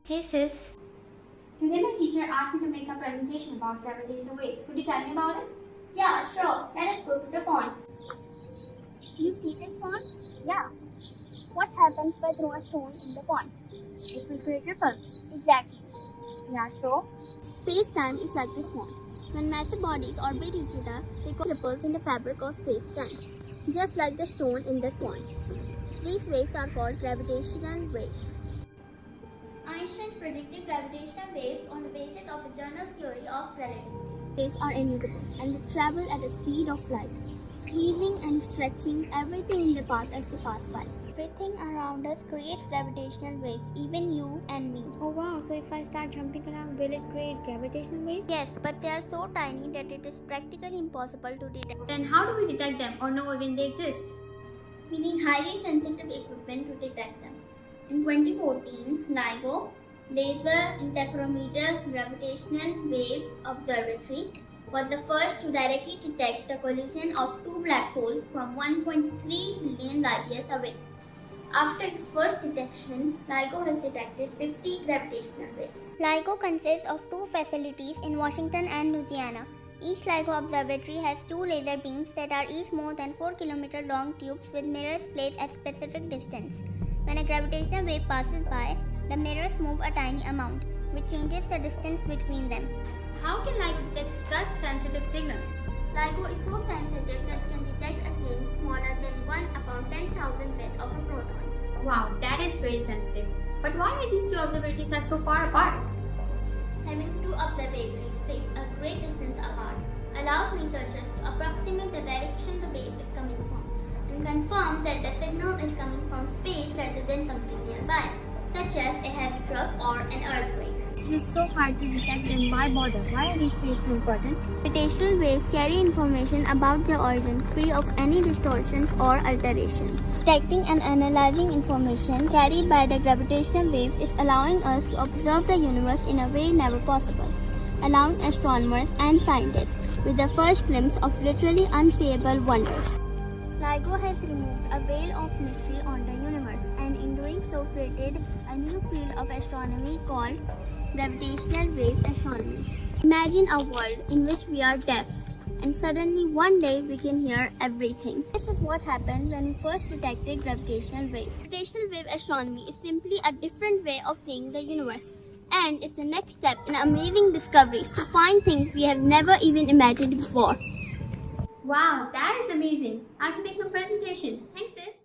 Hey sis. Today my teacher asked me to make a presentation about gravitational waves. Could you tell me about it? Yeah, sure. Let us go to the pond. You see this pond? Yeah. What happens if I throw a stone in the pond? It will create ripples. Exactly. Yeah, so? Space-time is like this pond. When massive bodies orbit each other, they cause ripples in the fabric of space-time, just like the stone in this pond. These waves are called gravitational waves. Einstein predicted gravitational waves on the basis of his general theory of relativity. Waves are invisible and they travel at the speed of light, squeezing and stretching everything in their path as they pass by. Everything around us creates gravitational waves, even you and me. Oh wow, so if I start jumping around, will it create gravitational waves? Yes, but they are so tiny that it is practically impossible to detect. Then how do we detect them or know when they exist? We need highly sensitive equipment to detect them. In 2014, LIGO, Laser Interferometer Gravitational Waves Observatory, was the first to directly detect the collision of two black holes from 1.3 billion light years away. After its first detection, LIGO has detected 50 gravitational waves. LIGO consists of two facilities in Washington and Louisiana. Each LIGO observatory has two laser beams that are each more than 4 km long tubes with mirrors placed at specific distance. When a gravitational wave passes by, the mirrors move a tiny amount, which changes the distance between them. How can LIGO detect such sensitive signals? LIGO is so sensitive that it can detect a change smaller than 1/10,000th of a proton. Wow, that is very sensitive. But why are these two observatories are so far apart? Having two observatories placed a great distance apart allows researchers to approximate the direction the wave is coming from and confirm that the signal is coming from space rather than something nearby, such as a heavy truck or an earthquake. It is so hard to detect them. Why bother? Why are these waves so important? Gravitational waves carry information about their origin free of any distortions or alterations. Detecting and analyzing information carried by the gravitational waves is allowing us to observe the universe in a way never possible, allowing astronomers and scientists with the first glimpse of literally unsayable wonders. LIGO has removed a veil of mystery on the universe and in doing so created a new field of astronomy called gravitational wave astronomy. Imagine a world in which we are deaf and suddenly one day we can hear everything. This is what happened when we first detected gravitational waves. Gravitational wave astronomy is simply a different way of seeing the universe, and it's the next step in amazing discoveries to find things we have never even imagined before. Wow, that is amazing. I can make my presentation. Thanks sis.